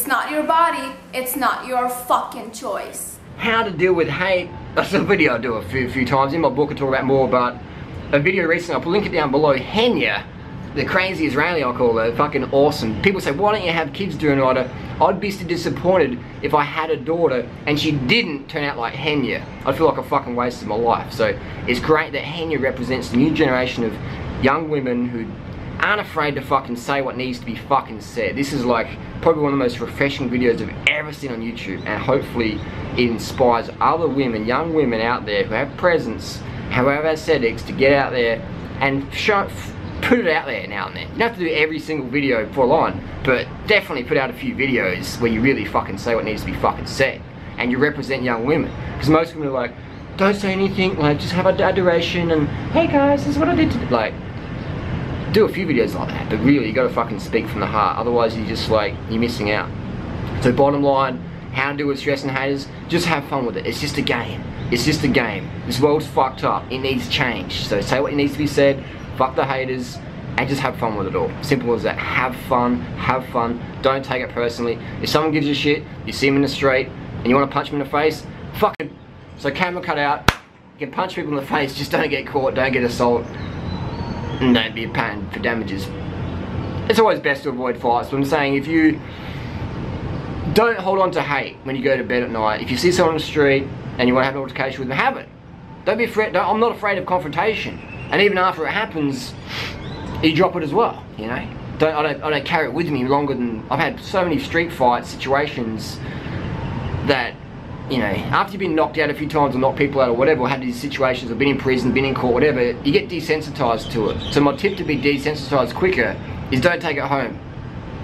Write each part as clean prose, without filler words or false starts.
It's not your body, it's not your fucking choice. How to deal with hate. That's a video I do a few times. In my book I talk about more, but a video recently, I'll link it down below. Henya, the crazy Israeli I call her, fucking awesome. People say, why don't you have kids doing it? I'd be so disappointed if I had a daughter and she didn't turn out like Henya. I'd feel like I fucking wasted my life. So it's great that Henya represents the new generation of young women who aren't afraid to fucking say what needs to be fucking said. This is like probably one of the most refreshing videos I've ever seen on YouTube, and hopefully it inspires other women, young women out there who have presence, who have aesthetics, to get out there and put it out there now and then. You don't have to do every single video full on, but definitely put out a few videos where you really fucking say what needs to be fucking said, and you represent young women. Because most women are like, don't say anything, like just have adoration and hey guys, this is what I did today. Like, do a few videos like that, but really you gotta fucking speak from the heart, otherwise you're just like, you're missing out. So bottom line, how to deal with stress and haters, just have fun with it. It's just a game. It's just a game. This world's fucked up. It needs change. So say what needs to be said, fuck the haters, and just have fun with it all. Simple as that. Have fun, don't take it personally. If someone gives you shit, you see them in the street, and you want to punch them in the face, fucking, so camera cut out, you can punch people in the face, just don't get caught, don't get assault, and don't be paying for damages. It's always best to avoid fights, but I'm saying if you don't hold on to hate when you go to bed at night. If you see someone on the street and you want to have an altercation with them, have it. Don't be afraid. I'm not afraid of confrontation. And even after it happens, you drop it as well. You know, I don't carry it with me longer than I've had so many street fight situations that, you know, after you've been knocked out a few times or knocked people out or whatever, or had these situations, or been in prison, been in court, whatever, you get desensitized to it. So my tip to be desensitized quicker is don't take it home.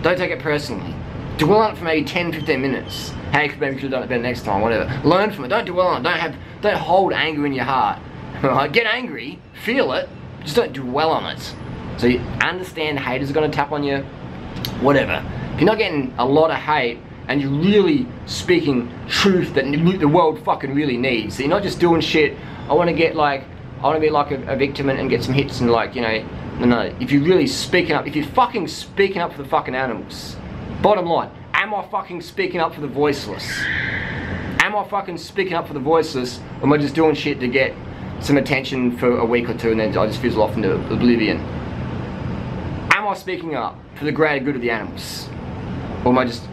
Don't take it personally. Dwell on it for maybe 10-15 minutes. Hey, maybe you could have done it better next time, whatever. Learn from it, don't dwell on it, don't hold anger in your heart. Get angry, feel it, just don't dwell on it. So you understand haters are gonna tap on you, whatever. If you're not getting a lot of hate and you're really speaking truth that the world fucking really needs, so you're not just doing shit, I wanna be like a victim and get some hits and like, you know, no. If you're really speaking up, if you're fucking speaking up for the fucking animals, bottom line, am I fucking speaking up for the voiceless? Am I fucking speaking up for the voiceless, or am I just doing shit to get some attention for a week or two and then I just fizzle off into oblivion? Am I speaking up for the greater good of the animals? Or am I just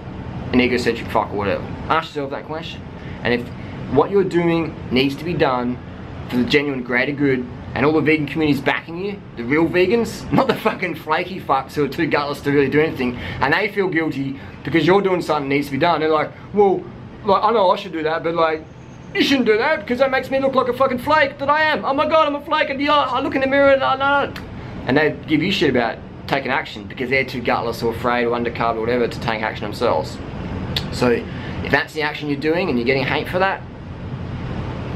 an egocentric fuck or whatever? Ask yourself that question. And if what you're doing needs to be done for the genuine greater good, and all the vegan community's backing you, the real vegans, not the fucking flaky fucks who are too gutless to really do anything, and they feel guilty because you're doing something that needs to be done. They're like, well, like, I know I should do that, but like, you shouldn't do that because that makes me look like a fucking flake that I am. Oh my god, I'm a flake, and I look in the mirror and no. And they give you shit about taking action because they're too gutless or afraid or undercover or whatever to take action themselves. So if that's the action you're doing and you're getting hate for that,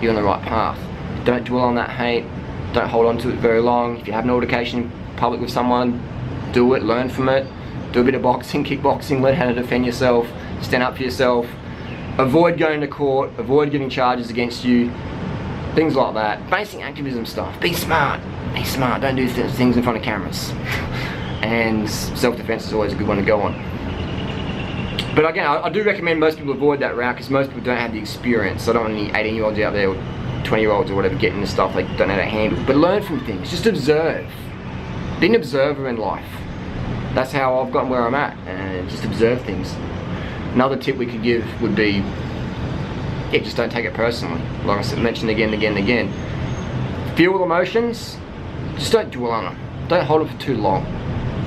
you're on the right path. Don't dwell on that hate. Don't hold on to it very long. If you have an altercation in public with someone, do it, learn from it. Do a bit of boxing, kickboxing, learn how to defend yourself, stand up for yourself. Avoid going to court, avoid getting charges against you, things like that. Basic activism stuff. Be smart, don't do things in front of cameras. And self-defense is always a good one to go on. But again, I do recommend most people avoid that route because most people don't have the experience. I don't want any 18-year-olds out there, 20-year-olds or whatever, getting the stuff they don't know how to handle. But learn from things, just observe. Be an observer in life. That's how I've gotten where I'm at, and just observe things. Another tip we could give would be, yeah, just don't take it personally. Like I said, mentioned again and again. Feel emotions, just don't dwell on them. Don't hold them for too long.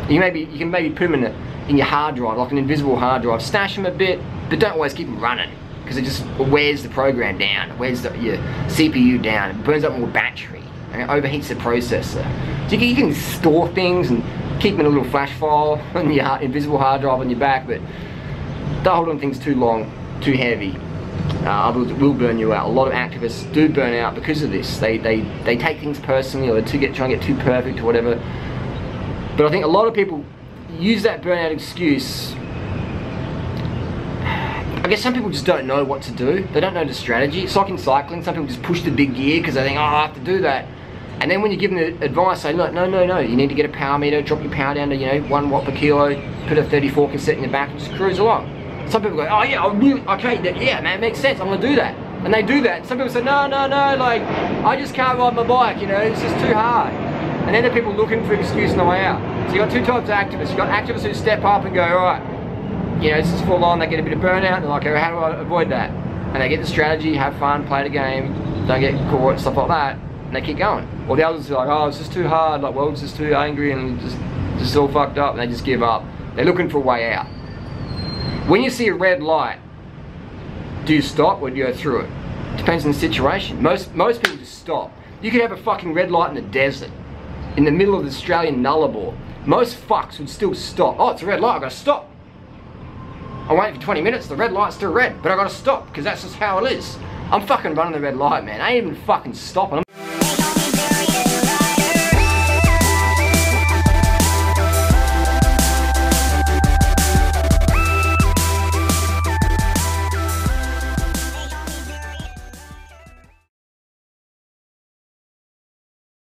You can maybe put them in your hard drive, like an invisible hard drive. Stash them a bit, but don't always keep them running, because it just wears the program down, it wears your CPU down, it burns up more battery, and it overheats the processor. So you can store things and keep them in a little flash file on your invisible hard drive on your back, but don't hold on things too long, too heavy. Others will burn you out. A lot of activists do burn out because of this. They take things personally, or they try and get too perfect or whatever. But I think a lot of people use that burnout excuse. I guess some people just don't know what to do. They don't know the strategy. It's like in cycling, some people just push the big gear because they think, oh, I have to do that. And then when you give them the advice, say, look, no, you need to get a power meter, drop your power down to, 1 watt per kilo, put a 34 cassette in your back and just cruise along. Some people go, oh yeah, okay, yeah, man, it makes sense, I'm gonna do that. And they do that. Some people say, no, like, I just can't ride my bike, you know, it's just too hard. And then there are people looking for an excuse on the way out. So you've got two types of activists. You've got activists who step up and go, alright, you know, this is full on, they get a bit of burnout, and they're like, oh, how do I avoid that? And they get the strategy, have fun, play the game, don't get caught, stuff like that, and they keep going. Or the others are like, oh, it's just too hard, like, world's just too angry and just all fucked up, and they just give up. They're looking for a way out. When you see a red light, do you stop or do you go through it? Depends on the situation. Most people just stop. You could have a fucking red light in the desert, in the middle of the Australian Nullarbor. Most fucks would still stop. Oh, it's a red light, I gotta stop. I'm waiting for 20 minutes, the red light's still red, but I gotta stop, because that's just how it is. I'm fucking running the red light, man. I ain't even fucking stopping.